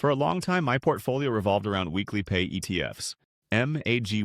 For a long time, my portfolio revolved around WeeklyPay ETFs, MAGY,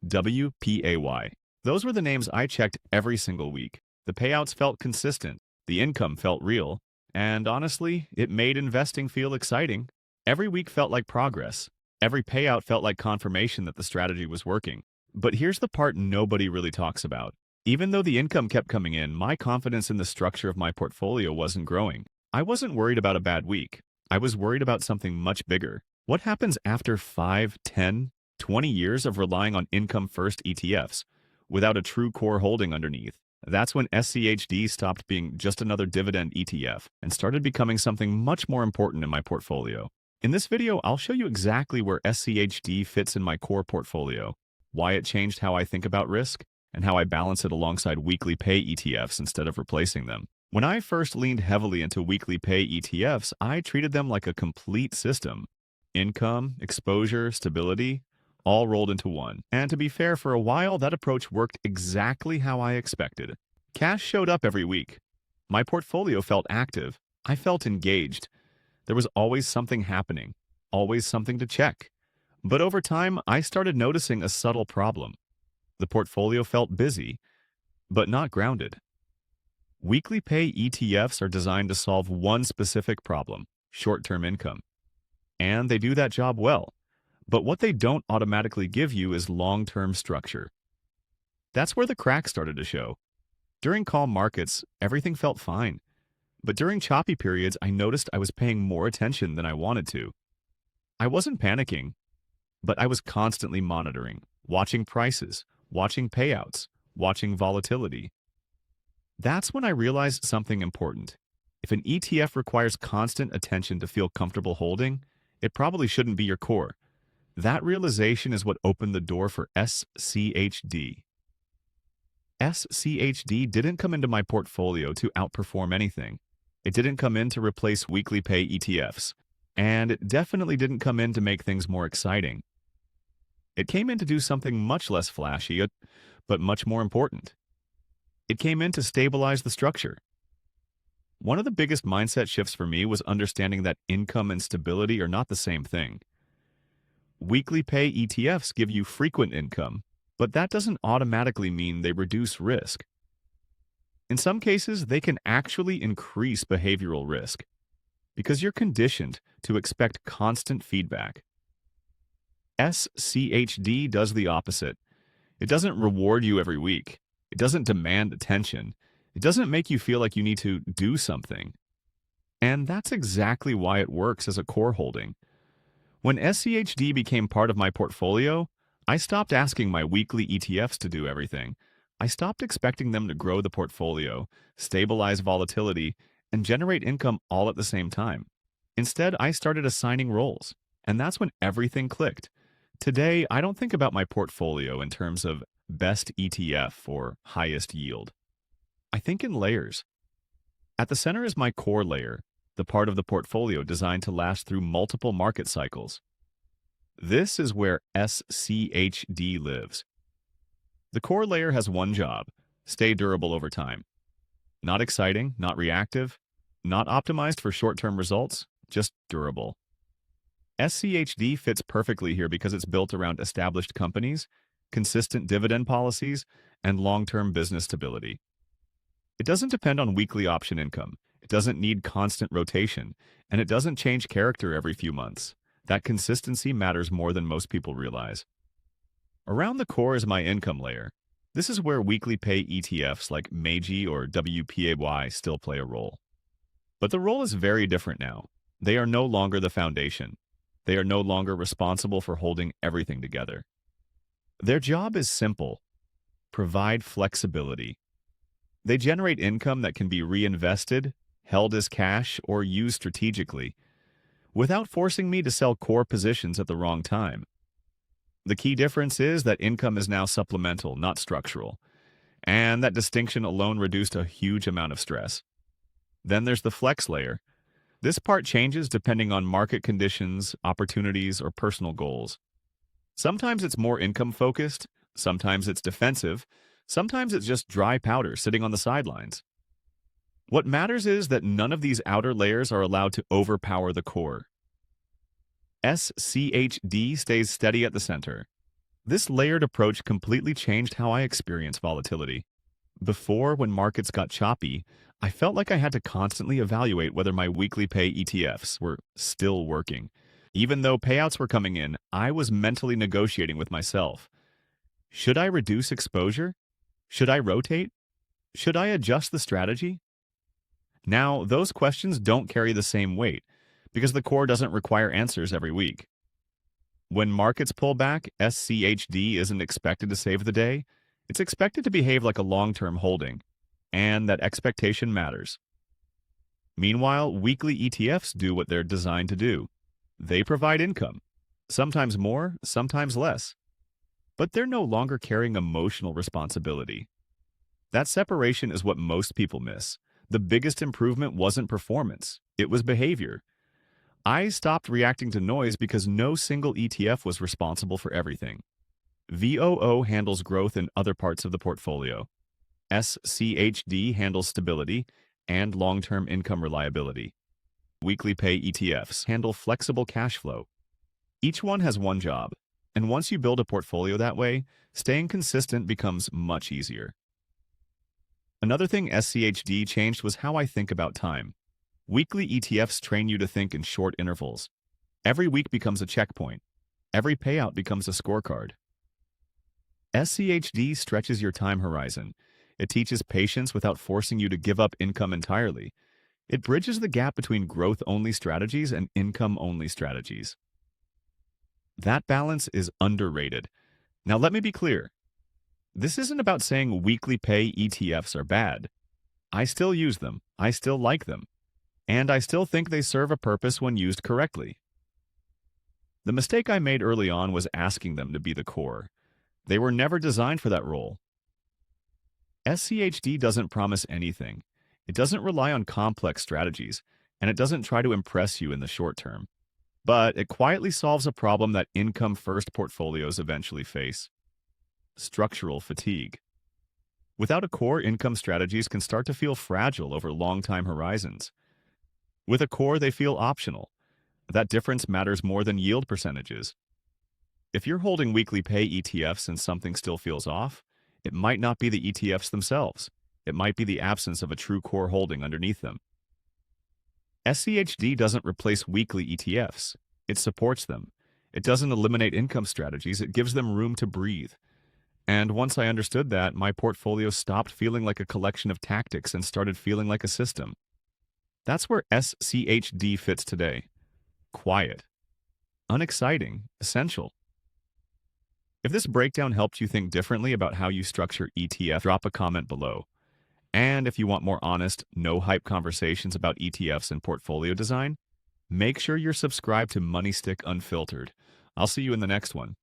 WPAY. Those were the names I checked every single week. The payouts felt consistent, the income felt real, and honestly, it made investing feel exciting. Every week felt like progress. Every payout felt like confirmation that the strategy was working. But here's the part nobody really talks about. Even though the income kept coming in, my confidence in the structure of my portfolio wasn't growing. I wasn't worried about a bad week. I was worried about something much bigger. What happens after 5, 10, 20 years of relying on income-first ETFs without a true core holding underneath? That's when SCHD stopped being just another dividend ETF and started becoming something much more important in my portfolio. In this video, I'll show you exactly where SCHD fits in my core portfolio, why it changed how I think about risk, and how I balance it alongside WeeklyPay ETFs instead of replacing them. When I first leaned heavily into WeeklyPay ETFs, I treated them like a complete system. Income, exposure, stability, all rolled into one. And to be fair, for a while, that approach worked exactly how I expected. Cash showed up every week. My portfolio felt active. I felt engaged. There was always something happening, always something to check. But over time, I started noticing a subtle problem. The portfolio felt busy, but not grounded. WeeklyPay ETFs are designed to solve one specific problem, short-term income. And they do that job well. But what they don't automatically give you is long-term structure. That's where the cracks started to show. During calm markets, everything felt fine. But during choppy periods, I noticed I was paying more attention than I wanted to. I wasn't panicking, but I was constantly monitoring, watching prices, watching payouts, watching volatility. That's when I realized something important. If an ETF requires constant attention to feel comfortable holding, it probably shouldn't be your core. That realization is what opened the door for SCHD. SCHD didn't come into my portfolio to outperform anything. It didn't come in to replace WeeklyPay ETFs. And it definitely didn't come in to make things more exciting. It came in to do something much less flashy, but much more important. It came in to stabilize the structure. One of the biggest mindset shifts for me was understanding that income and stability are not the same thing. WeeklyPay ETFs give you frequent income, but that doesn't automatically mean they reduce risk. In some cases, they can actually increase behavioral risk because you're conditioned to expect constant feedback. SCHD does the opposite. It doesn't reward you every week. It doesn't demand attention. It doesn't make you feel like you need to do something. And that's exactly why it works as a core holding. When SCHD became part of my portfolio, I stopped asking my weekly ETFs to do everything. I stopped expecting them to grow the portfolio, stabilize volatility, and generate income all at the same time. Instead, I started assigning roles, and that's when everything clicked. Today, I don't think about my portfolio in terms of best ETF or highest yield. I think in layers. At the center is my core layer, the part of the portfolio designed to last through multiple market cycles. This is where SCHD lives. The core layer has one job: stay durable over time. Not exciting, not reactive, not optimized for short-term results, just durable. SCHD fits perfectly here because it's built around established companies, consistent dividend policies, and long-term business stability. It doesn't depend on weekly option income. It doesn't need constant rotation, and it doesn't change character every few months. That consistency matters more than most people realize. Around the core is my income layer. This is where WeeklyPay ETFs like MAGY or WPAY still play a role. But the role is very different now. They are no longer the foundation. They are no longer responsible for holding everything together. Their job is simple: provide flexibility. They generate income that can be reinvested, held as cash, or used strategically, without forcing me to sell core positions at the wrong time. The key difference is that income is now supplemental, not structural, and that distinction alone reduced a huge amount of stress. Then there's the flex layer. This part changes depending on market conditions, opportunities, or personal goals. Sometimes it's more income-focused, sometimes it's defensive, sometimes it's just dry powder sitting on the sidelines. What matters is that none of these outer layers are allowed to overpower the core. SCHD stays steady at the center. This layered approach completely changed how I experience volatility. Before, when markets got choppy, I felt like I had to constantly evaluate whether my WeeklyPay ETFs were still working. Even though payouts were coming in, I was mentally negotiating with myself. Should I reduce exposure? Should I rotate? Should I adjust the strategy? Now, those questions don't carry the same weight because the core doesn't require answers every week. When markets pull back, SCHD isn't expected to save the day. It's expected to behave like a long-term holding, and that expectation matters. Meanwhile, weekly ETFs do what they're designed to do. They provide income, sometimes more, sometimes less. But they're no longer carrying emotional responsibility. That separation is what most people miss. The biggest improvement wasn't performance, it was behavior. I stopped reacting to noise because no single ETF was responsible for everything. VOO handles growth in other parts of the portfolio. SCHD handles stability and long-term income reliability. WeeklyPay ETFs handle flexible cash flow. Each one has one job, and once you build a portfolio that way, staying consistent becomes much easier. Another thing SCHD changed was how I think about time. Weekly ETFs train you to think in short intervals. Every week becomes a checkpoint. Every payout becomes a scorecard. SCHD stretches your time horizon. It teaches patience without forcing you to give up income entirely. It bridges the gap between growth-only strategies and income-only strategies. That balance is underrated. Now let me be clear. This isn't about saying WeeklyPay ETFs are bad. I still use them, I still like them, and I still think they serve a purpose when used correctly. The mistake I made early on was asking them to be the core. They were never designed for that role. SCHD doesn't promise anything. It doesn't rely on complex strategies, and it doesn't try to impress you in the short term. But it quietly solves a problem that income-first portfolios eventually face: structural fatigue. Without a core, income strategies can start to feel fragile over long time horizons. With a core, they feel optional. That difference matters more than yield percentages. If you're holding WeeklyPay ETFs and something still feels off, it might not be the ETFs themselves. It might be the absence of a true core holding underneath them. SCHD doesn't replace weekly ETFs. It supports them. It doesn't eliminate income strategies. It gives them room to breathe. And once I understood that, my portfolio stopped feeling like a collection of tactics and started feeling like a system. That's where SCHD fits today. Quiet, unexciting, essential. If this breakdown helped you think differently about how you structure ETF, drop a comment below. And if you want more honest, no-hype conversations about ETFs and portfolio design, make sure you're subscribed to Money Stick Unfiltered. I'll see you in the next one.